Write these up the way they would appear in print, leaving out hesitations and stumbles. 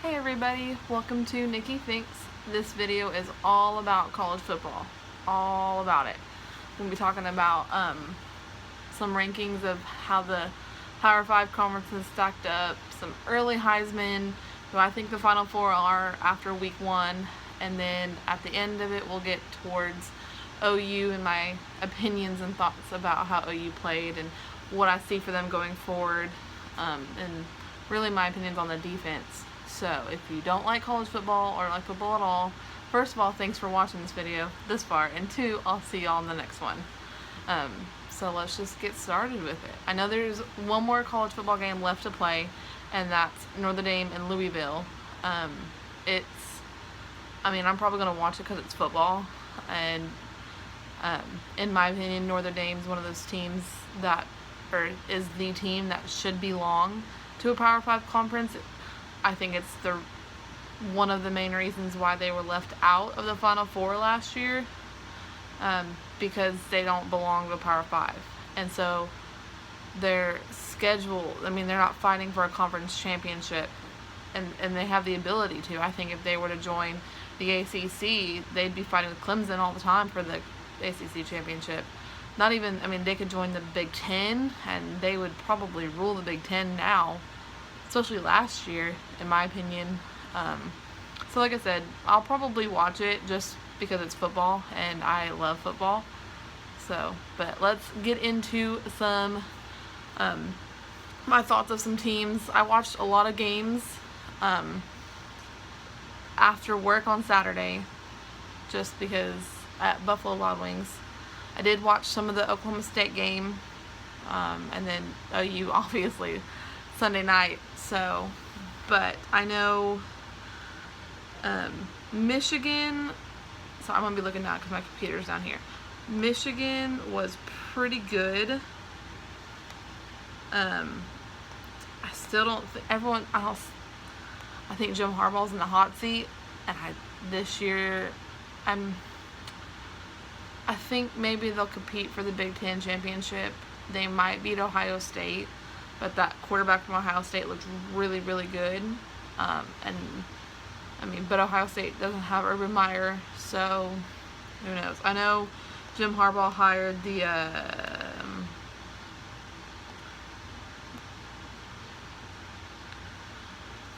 Hey everybody, welcome to Nikki Thinks. This video is all about college football. All about it. We'll be talking about some rankings of how the Power 5 conferences stacked up, some early Heisman, who I think the Final Four are after week 1, and then at the end of it we'll get towards OU and my opinions and thoughts about how OU played and what I see for them going forward, and really my opinions on the defense. So if you don't like college football or like football at all, first of all, thanks for watching this video this far, and 2, I'll see y'all in the next one. So let's just get started with it. I know there's one more college football game left to play, and that's Notre Dame and Louisville. I'm probably going to watch it because it's football, and in my opinion, Notre Dame's one of those teams is the team that should belong to a Power 5 conference. I think it's one of the main reasons why they were left out of the Final Four last year, because they don't belong to a Power 5. And so their schedule, they're not fighting for a conference championship, and they have the ability to. I think if they were to join the ACC, they'd be fighting with Clemson all the time for the ACC championship. They could join the Big Ten, and they would probably rule the Big Ten now, especially last year, in my opinion. So like I said, I'll probably watch it just because it's football, and I love football. But let's get into some, my thoughts of some teams. I watched a lot of games after work on Saturday, just because at Buffalo Wild Wings. I did watch some of the Oklahoma State game, and then OU, obviously, Sunday night. But I know Michigan, so I'm going to be looking down because my computer's down here. Michigan was pretty good. I still don't think I think Jim Harbaugh's in the hot seat, and this year I think maybe they'll compete for the Big Ten championship. They might beat Ohio State, but that quarterback from Ohio State looks really, really good. But Ohio State doesn't have Urban Meyer, so who knows? I know Jim Harbaugh hired they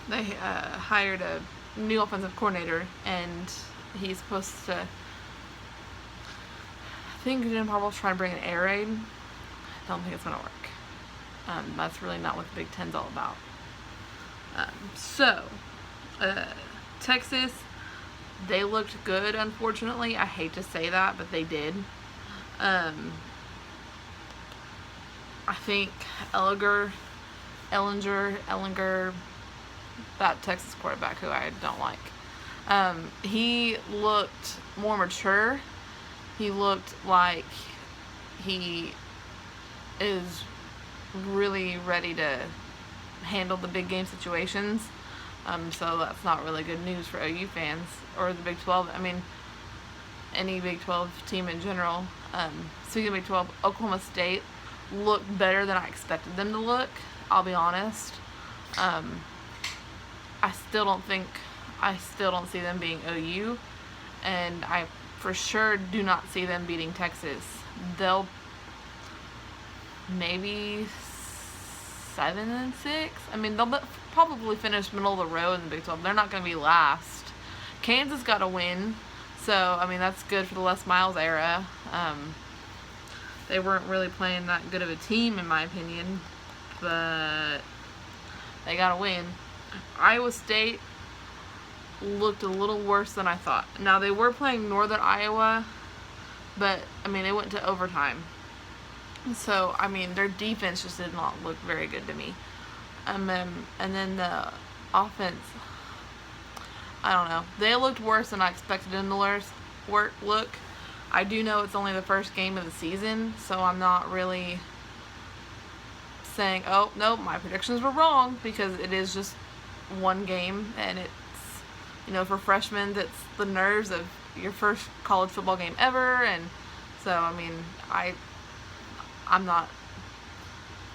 hired a new offensive coordinator, and he's supposed to, I think Jim Harbaugh's trying to bring an air raid. I don't think it's going to work. That's really not what the Big Ten's all about. Texas, they looked good, unfortunately. I hate to say that, but they did. I think Ellinger, that Texas quarterback who I don't like, he looked more mature. He looked like he is really ready to handle the big game situations. So that's not really good news for OU fans or the Big 12. Any Big 12 team in general. Speaking of Big 12, Oklahoma State looked better than I expected them to look. I'll be honest. I still don't see them being OU, and I for sure do not see them beating Texas. They'll maybe 7-6. They'll probably finish middle of the road in the Big 12. They're not going to be last. Kansas got a win, so that's good for the Les Miles era. They weren't really playing that good of a team, in my opinion, but they got a win. Iowa State looked a little worse than I thought. Now, they were playing Northern Iowa, but they went to overtime. So, their defense just did not look very good to me. And then the offense, I don't know. They looked worse than I expected them to look. I do know it's only the first game of the season, so I'm not really saying, oh, no, my predictions were wrong, because it is just one game, and it's, for freshmen, that's the nerves of your first college football game ever, and so, I'm not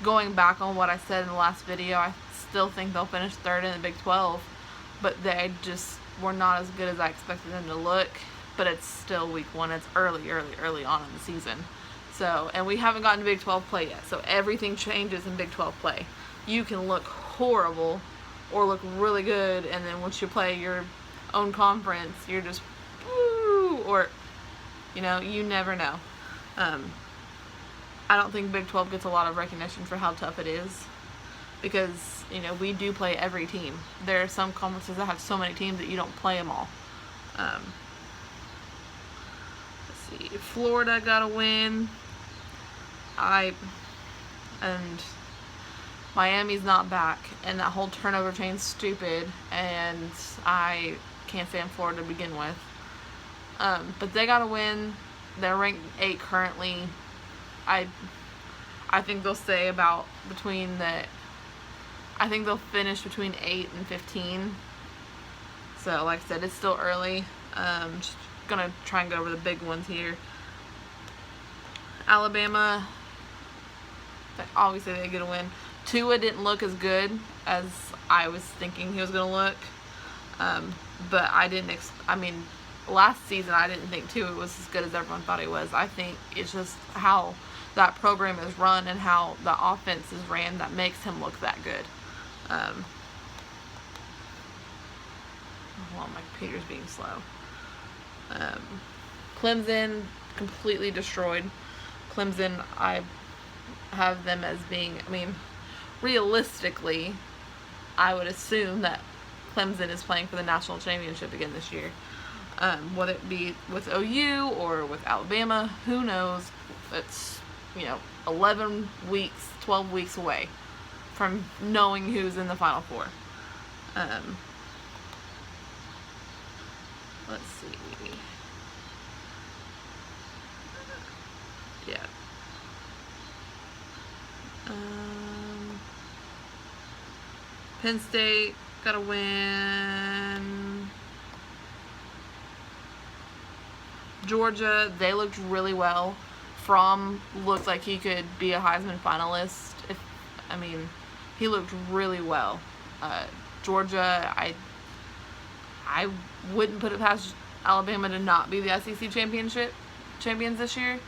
going back on what I said in the last video. I still think they'll finish third in the Big 12. but they just were not as good as I expected them to look. But it's still week 1. It's early on in the season. So, and we haven't gotten to Big 12 play yet. So everything changes in Big 12 play. You can look horrible or look really good, and then once you play your own conference, you're just woo, or you know, you never know. I don't think Big 12 gets a lot of recognition for how tough it is, because, you know, we do play every team. There are some conferences that have so many teams that you don't play them all. Let's see, Florida got a win. And Miami's not back, and that whole turnover chain's stupid, and I can't stand Florida to begin with. But they got a win. They're ranked 8 currently. I think they'll stay about between the. I think they'll finish between 8 and 15. So, like I said, it's still early. Just gonna try and go over the big ones here. Alabama, obviously they get a win. Tua didn't look as good as I was thinking he was gonna look. But I mean, last season I didn't think Tua was as good as everyone thought he was. I think it's just how that program is run and how the offense is ran that makes him look that good. Well, my computer's being slow. Clemson completely destroyed. Clemson, I have them as being, I mean, realistically, I would assume that Clemson is playing for the national championship again this year. Whether it be with OU or with Alabama, who knows? It's, you know, 11 weeks, 12 weeks away from knowing who's in the Final Four. Let's see. Yeah. Penn State got a win. Georgia, they looked really well. Fromm looked like he could be a Heisman finalist. He looked really well. Georgia, I wouldn't put it past Alabama to not be the SEC champions this year.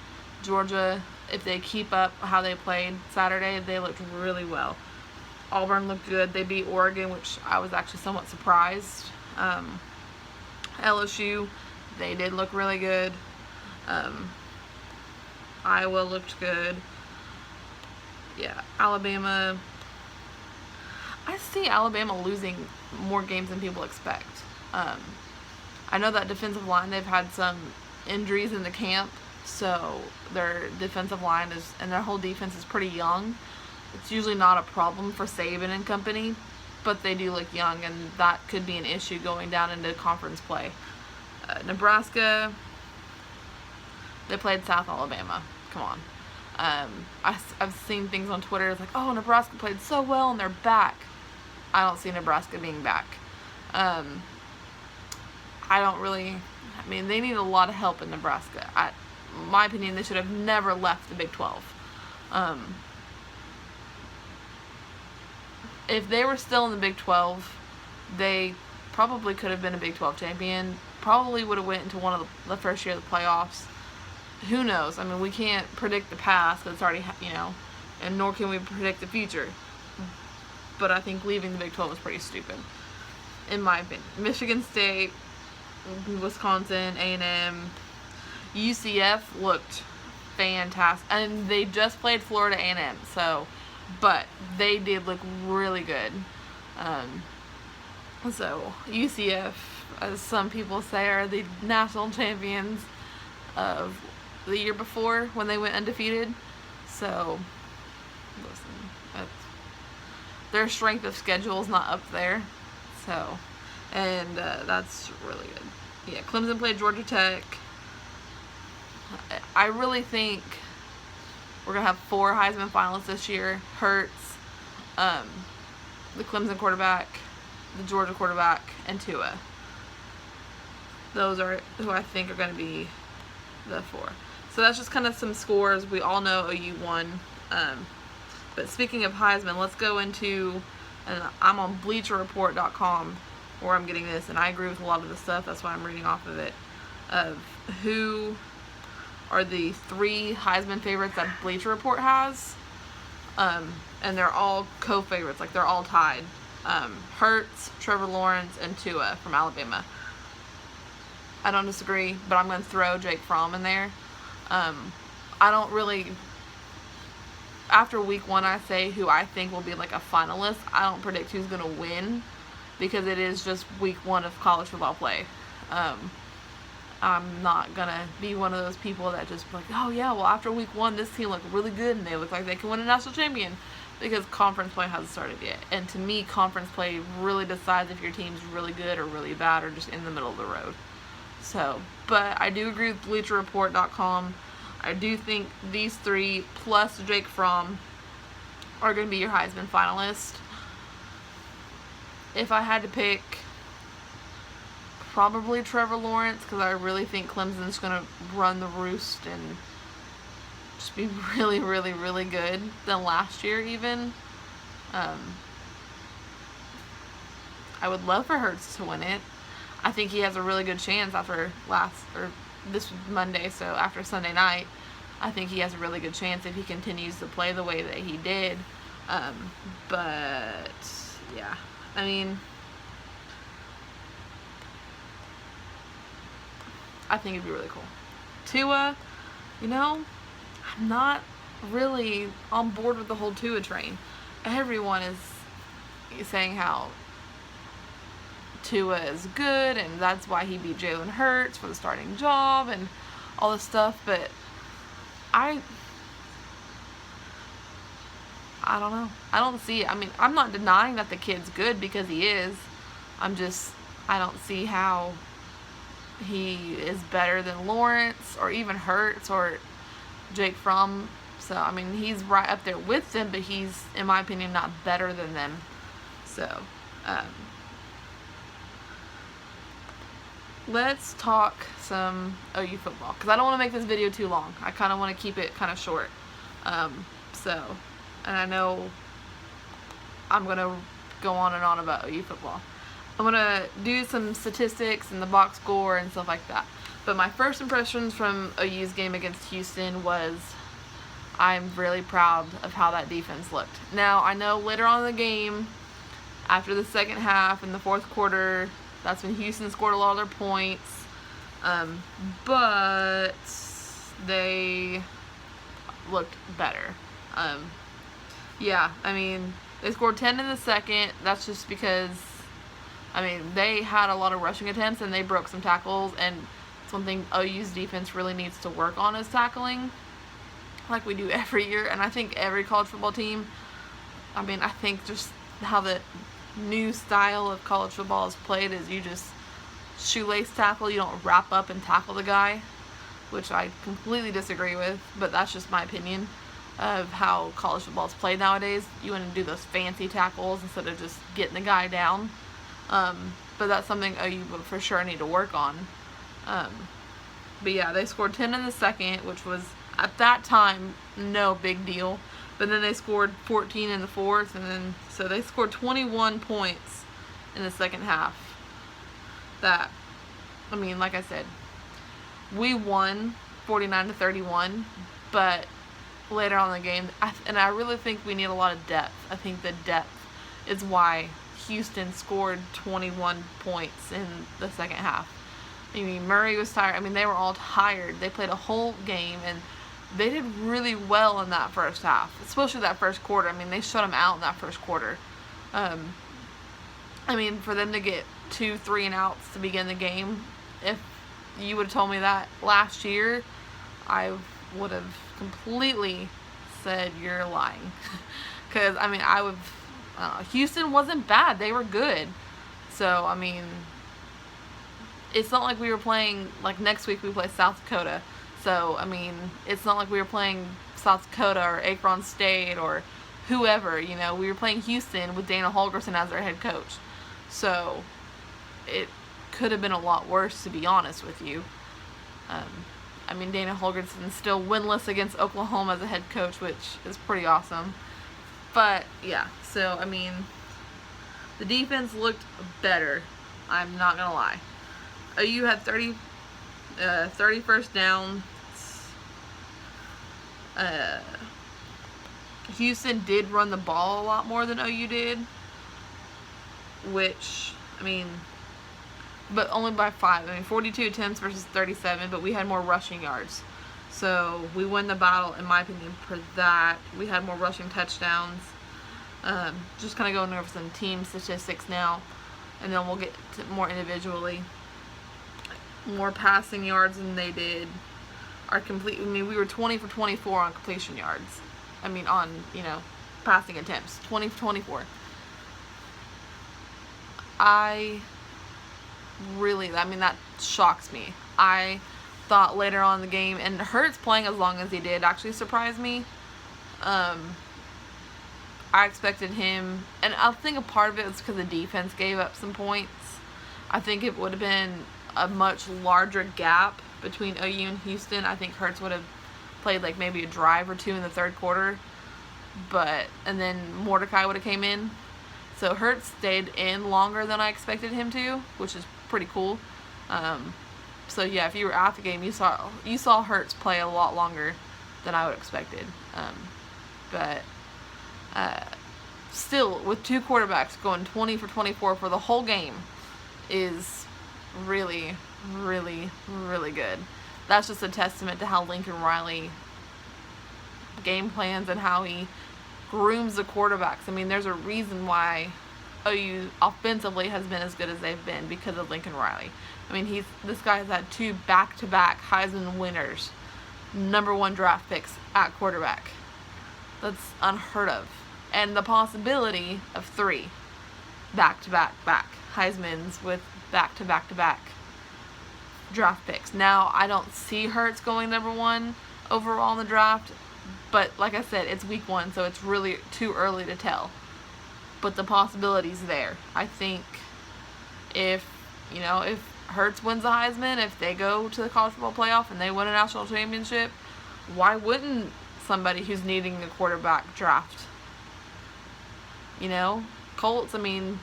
Georgia, if they keep up how they played Saturday, they looked really well. Auburn looked good. They beat Oregon, which I was actually somewhat surprised. LSU, they did look really good. Iowa looked good. Yeah, Alabama. I see Alabama losing more games than people expect. I know that defensive line, they've had some injuries in the camp, so their defensive line and their whole defense is pretty young. It's usually not a problem for Saban and company, but they do look young, and that could be an issue going down into conference play. Nebraska, they played South Alabama. Come on. I've seen things on Twitter. It's like, oh, Nebraska played so well and they're back. I don't see Nebraska being back. They need a lot of help in Nebraska. In my opinion, they should have never left the Big 12. If they were still in the Big 12, they probably could have been a Big 12 champion. Probably would have went into one of the first year of the playoffs. Who knows? I mean, we can't predict the past because it's already, and nor can we predict the future. But I think leaving the Big 12 was pretty stupid, in my opinion. Michigan State, Wisconsin, A&M, UCF looked fantastic, and they just played Florida A&M. But they did look really good. So UCF, as some people say, are the national champions of the year before when they went undefeated. So, listen, their strength of schedule is not up there. So, and that's really good. Yeah, Clemson played Georgia Tech. I really think we're going to have 4 Heisman finalists this year. Hurts, the Clemson quarterback, the Georgia quarterback, and Tua. Those are who I think are going to be the 4. So that's just kind of some scores. We all know OU won. But speaking of Heisman, let's go into, and I'm on BleacherReport.com, where I'm getting this, and I agree with a lot of the stuff. That's why I'm reading off of it, of who are the 3 Heisman favorites that Bleacher Report has. And they're all co-favorites, like they're all tied. Hurts, Trevor Lawrence, and Tua from Alabama. I don't disagree, but I'm going to throw Jake Fromm in there. I don't really, after week 1, I say who I think will be like a finalist. I don't predict who's going to win, because it is just week 1 of college football play. I'm not going to be one of those people that just like, oh yeah, well after week 1, this team looked really good and they look like they can win a national champion, because conference play hasn't started yet. And to me, conference play really decides if your team's really good or really bad or just in the middle of the road. So, but I do agree with BleacherReport.com. I do think these 3 plus Jake Fromm are going to be your Heisman finalist. If I had to pick, probably Trevor Lawrence, because I really think Clemson's going to run the roost and just be really, really, really good than last year even. I would love for Hurts to win it. I think he has a really good chance after this Monday, so after Sunday night, I think he has a really good chance if he continues to play the way that he did. But yeah, I mean, I think it'd be really cool. Tua, you know, I'm not really on board with the whole Tua train. Everyone is saying how Tua is good and that's why he beat Jalen Hurts for the starting job and all this stuff, but I don't know. I don't see it. I mean, I'm not denying that the kid's good, because he is. I don't see how he is better than Lawrence or even Hurts or Jake Fromm. So, I mean, he's right up there with them, but he's, in my opinion, not better than them. So, let's talk some OU football, because I don't want to make this video too long. I kind of want to keep it kind of short. And I know I'm going to go on and on about OU football. I'm going to do some statistics and the box score and stuff like that. But my first impressions from OU's game against Houston was, I'm really proud of how that defense looked. Now, I know later on in the game, after the second half and the fourth quarter, that's when Houston scored a lot of their points. But they looked better. Yeah, I mean, they scored 10 in the second. That's just because, I mean, they had a lot of rushing attempts and they broke some tackles, and something OU's defense really needs to work on is tackling, like we do every year. And I think every college football team, I mean, I think just how the new style of college football is played is you just shoelace tackle, you don't wrap up and tackle the guy, which I completely disagree with, but that's just my opinion of how college football is played nowadays. You want to do those fancy tackles instead of just getting the guy down. But that's something OU would for sure need to work on. But yeah, they scored 10 in the second, which was, at that time, no big deal. But then they scored 14 in the fourth, and then, so they scored 21 points in the second half. That, I mean, like I said, we won 49-31, but later on in the game, and I really think we need a lot of depth. I think the depth is why Houston scored 21 points in the second half. I mean, Murray was tired. I mean, they were all tired. They played a whole game, and they did really well in that first half, especially that first quarter. I mean, they shut them out in that first quarter. I mean, for them to get 2 3-and-outs to begin the game, if you would have told me that last year, I would have completely said you're lying. Because, I mean, Houston wasn't bad. They were good. So, I mean, it's not like we were playing, like next week we play South Dakota. So, I mean, it's not like we were playing South Dakota or Akron State or whoever, you know. We were playing Houston with Dana Holgorsen as their head coach. So, it could have been a lot worse, to be honest with you. I mean, Dana Holgorsen's still winless against Oklahoma as a head coach, which is pretty awesome. But, yeah, so, I mean, the defense looked better. I'm not gonna lie. OU had 30 first downs. Houston did run the ball a lot more than OU did, which, I mean, but only by 5. I mean, 42 attempts versus 37, but we had more rushing yards. So we won the battle, in my opinion, for that. We had more rushing touchdowns. Just kind of going over some team statistics now, and then we'll get to more individually. More passing yards than they did. I mean, we were 20 for 24 on completion yards. I mean, on, passing attempts. 20 for 24. I mean, that shocks me. I thought later on in the game, and Hurts playing as long as he did actually surprised me. I expected him, and I think a part of it was because the defense gave up some points. I think it would have been a much larger gap between OU and Houston. I think Hurts would have played like maybe a drive or two in the third quarter, and then Mordecai would have came in. So Hurts stayed in longer than I expected him to, which is pretty cool. So yeah, if you were at the game, you saw Hurts play a lot longer than I would have expected. Still, with two quarterbacks going 20 for 24 for the whole game is really, really, really good. That's just a testament to how Lincoln Riley game plans and how he grooms the quarterbacks. I mean, there's a reason why OU offensively has been as good as they've been, because of Lincoln Riley. I mean, this guy has had 2 back-to-back Heisman winners, #1 draft picks at quarterback. That's unheard of. And the possibility of 3 back-to-back Heismans with back-to-back draft picks. Now, I don't see Hurts going #1 overall in the draft, but like I said, it's week 1, so it's really too early to tell. But the possibility's there. I think if Hurts wins the Heisman, if they go to the college football playoff and they win a national championship, why wouldn't somebody who's needing a quarterback draft? Colts, I mean,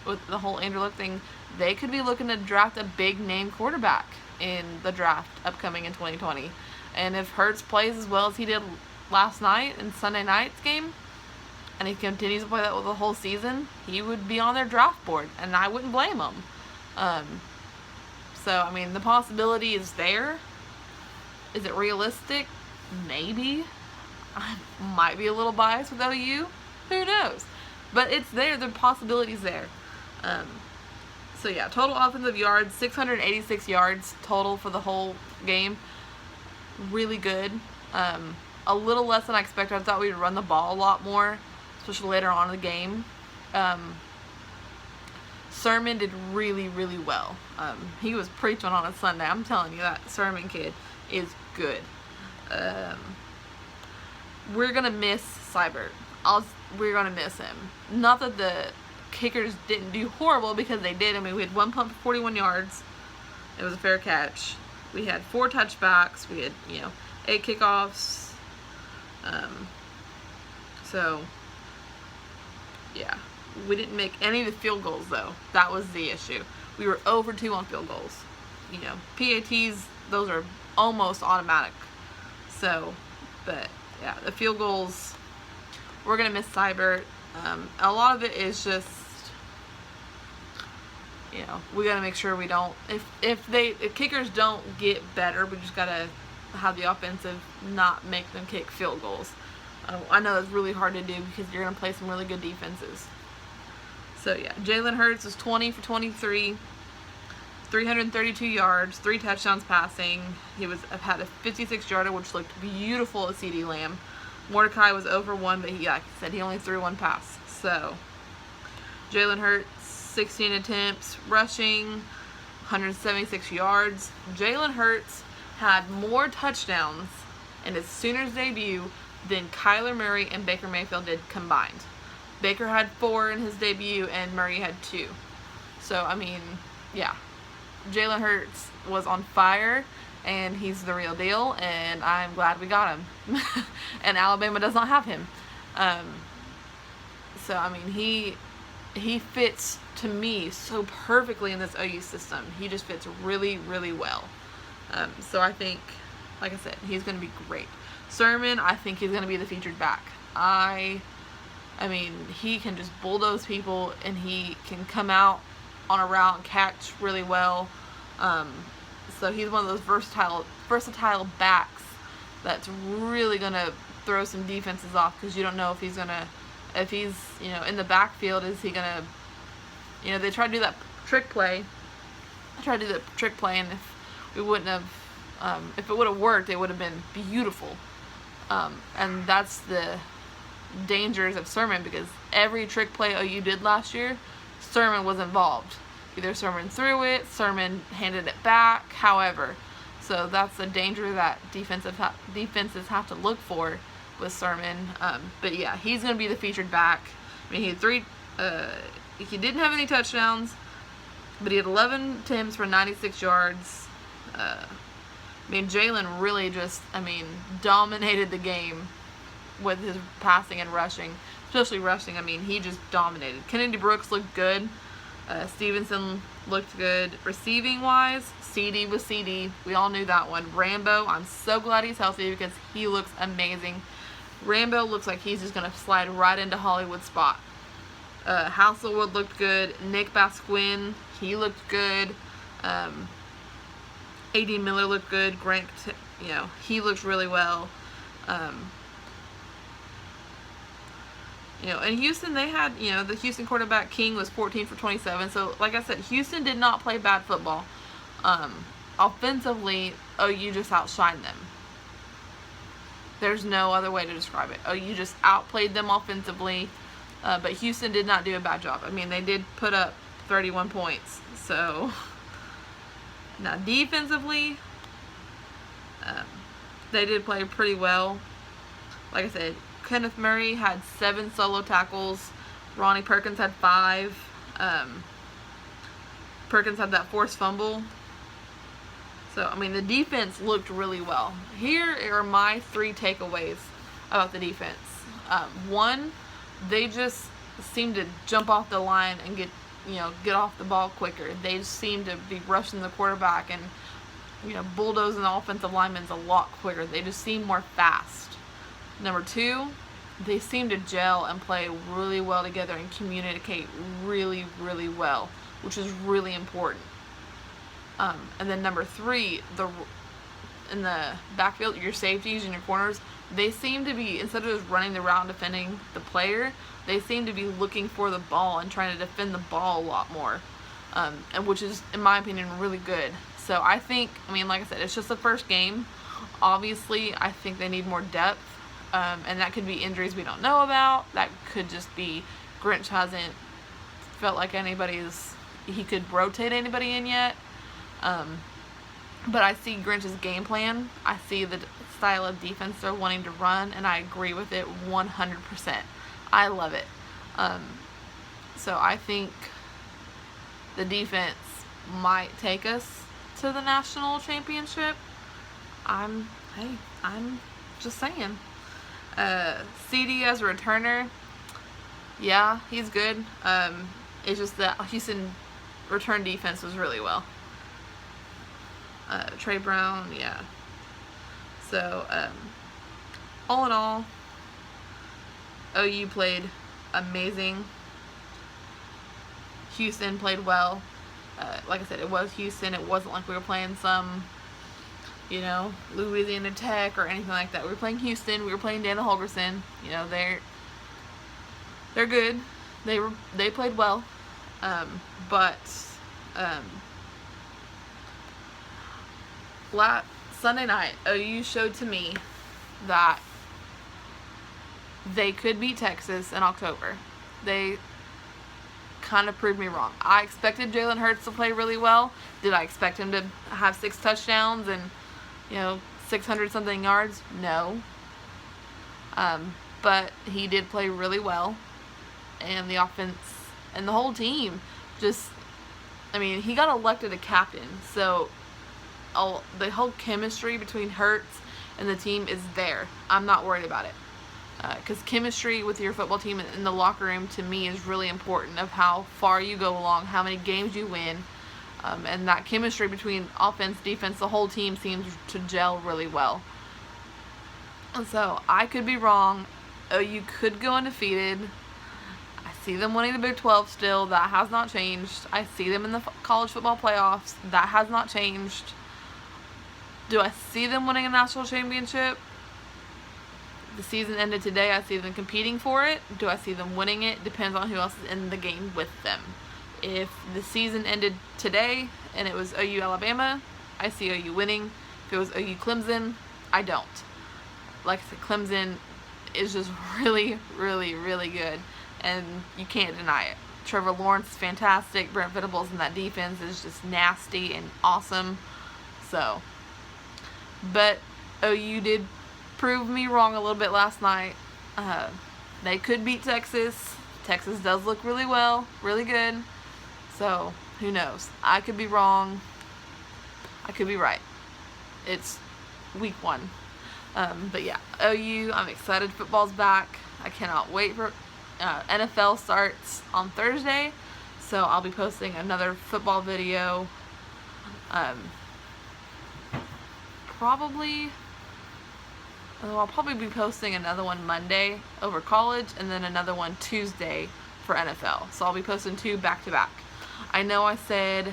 with the whole Andrew Luck thing, they could be looking to draft a big name quarterback in the draft upcoming in 2020. And if Hurts plays as well as he did last night in Sunday night's game, and he continues to play that with the whole season, he would be on their draft board, and I wouldn't blame him. So, I mean, the possibility is there. Is it realistic? Maybe. I might be a little biased with OU. Who knows? But it's there. The possibility's there. So, yeah, total offensive yards, 686 yards total for the whole game. Really good. A little less than I expected. I thought we'd run the ball a lot more, especially later on in the game. Sermon did really, really well. He was preaching on a Sunday. I'm telling you, that Sermon kid is good. We're going to miss Seibert. We're going to miss him. Not that the kickers didn't do horrible, because they did. I mean, we had 1 punt for 41 yards. It was a fair catch. We had 4 touchbacks. We had, 8 kickoffs. So, yeah. We didn't make any of the field goals, though. That was the issue. We were over 2 on field goals. PATs, those are almost automatic. So, but, yeah, the field goals, we're going to miss Seibert. A lot of it is just, we got to make sure we don't, if kickers don't get better, we just got to have the offensive not make them kick field goals. I know that's really hard to do, because you're going to play some really good defenses. So, yeah, Jalen Hurts was 20 for 23, 332 yards, 3 touchdowns passing. He had a 56-yarder, which looked beautiful at CeeDee Lamb. Mordecai was over 1, but like I said, he only threw 1 pass. So, Jalen Hurts, 16 attempts, rushing, 176 yards. Jalen Hurts had more touchdowns in his Sooners debut than Kyler Murray and Baker Mayfield did combined. Baker had 4 in his debut, and Murray had 2. So, I mean, yeah. Jalen Hurts was on fire, and he's the real deal, and I'm glad we got him. And Alabama does not have him. So, I mean, he fits, to me, so perfectly in this OU system. He just fits really, really well. So I think, like I said, he's going to be great. Sermon, I think he's going to be the featured back. I mean, he can just bulldoze people, and he can come out on a route and catch really well. So he's one of those versatile backs that's really going to throw some defenses off, because you don't know if he's, you know, in the backfield, is he going to, you know, they try to do that trick play. And if we wouldn't have, if it would have worked, it would have been beautiful. And that's the dangers of Sermon, because every trick play OU did last year, Sermon was involved. Either Sermon threw it, Sermon handed it back, however. So that's the danger that defenses have to look for with Sermon. But yeah, he's going to be the featured back. I mean, he had he didn't have any touchdowns, but he had 11 attempts for 96 yards. I mean, Jalen really just, dominated the game with his passing and rushing, especially rushing. I mean, he just dominated. Kennedy Brooks looked good. Stevenson looked good. Receiving wise, CD was CD. We all knew that one. Rambo, I'm so glad he's healthy, because he looks amazing. Rambo looks like he's just going to slide right into Hollywood's spot. Hasselwood looked good. Nick Basquin, he looked good. A.D. Miller looked good. Grant, you know, he looked really well. You know, in Houston, they had, you know, the Houston quarterback King was 14 for 27. So, like I said, Houston did not play bad football. Offensively, OU just outshined them. There's no other way to describe it. OU just outplayed them offensively. But Houston did not do a bad job. I mean, they did put up 31 points. So, now defensively, they did play pretty well. Like I said, Kenneth Murray had 7 solo tackles. Ronnie Perkins had 5. Perkins had that forced fumble. So, I mean, the defense looked really well. Here are my 3 takeaways about the defense. 1, they just seem to jump off the line and get off the ball quicker. They just seem to be rushing the quarterback and, you know, bulldozing the offensive linemen a lot quicker. They just seem more fast. Number 2, they seem to gel and play really well together and communicate really, really well, which is really important. And then number 3, in the backfield, your safeties and your corners, they seem to be, instead of just running the route and defending the player, they seem to be looking for the ball and trying to defend the ball a lot more, and which is, in my opinion, really good. So I think, like I said, it's just the first game. Obviously, I think they need more depth, and that could be injuries we don't know about. That could just be Grinch hasn't felt like he could rotate anybody in yet. But I see Grinch's game plan. I see the style of defense they're wanting to run, and I agree with it 100%. I love it. So I think the defense might take us to the national championship. I'm just saying. CD as a returner, yeah, he's good. It's just that Houston return defense was really well. Trey Brown, yeah. So, all in all, OU played amazing. Houston played well. Like I said, it was Houston. It wasn't like we were playing some, Louisiana Tech or anything like that. We were playing Houston. We were playing Dana Holgorsen. They're good. They played well. But Sunday night, OU showed to me that they could beat Texas in October. They kind of proved me wrong. I expected Jalen Hurts to play really well. Did I expect him to have 6 touchdowns and 600 something yards? No. But he did play really well, and the offense and the whole team he got elected a captain, so the whole chemistry between Hurts and the team is there. I'm not worried about it. because chemistry with your football team in the locker room to me is really important, of how far you go along, how many games you win, and that chemistry between offense, defense, the whole team seems to gel really well. And so I could be wrong. OU could go undefeated. I see them winning the Big 12 still. That has not changed. I see them in the college football playoffs. That has not changed. Do I see them winning a national championship? The season ended today. I see them competing for it. Do I see them winning it? Depends on who else is in the game with them. If the season ended today and it was OU Alabama, I see OU winning. If it was OU Clemson, I don't. Like I said, Clemson is just really, really, really good, and you can't deny it. Trevor Lawrence is fantastic. Brent Venables in that defense is just nasty and awesome. So, but OU did prove me wrong a little bit last night. They could beat Texas. Texas does look really well, really good. So, who knows? I could be wrong. I could be right. It's week 1. But yeah, OU, I'm excited football's back. I cannot wait for NFL starts on Thursday. So I'll be posting another football video. I'll probably be posting another one Monday over college, and then another one Tuesday for NFL. So I'll be posting 2 back to back. I know I said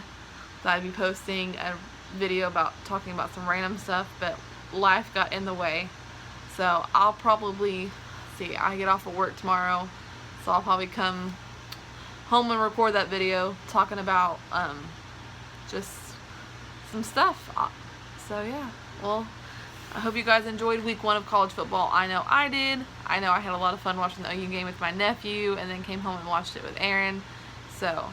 that I'd be posting a video talking about some random stuff, but life got in the way. So I'll probably I get off of work tomorrow, so I'll probably come home and record that video talking about just some stuff. So yeah, well, I hope you guys enjoyed week 1 of college football. I know I did. I know I had a lot of fun watching the OU game with my nephew, and then came home and watched it with Aaron. So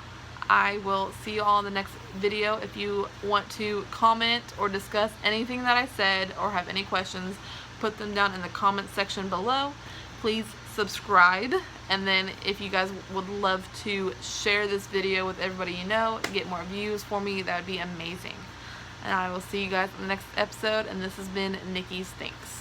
I will see you all in the next video. If you want to comment or discuss anything that I said or have any questions, put them down in the comment section below. Please subscribe, and then if you guys would love to share this video with everybody you know, get more views for me, that would be amazing. And I will see you guys in the next episode, and this has been Nikki's Thinks.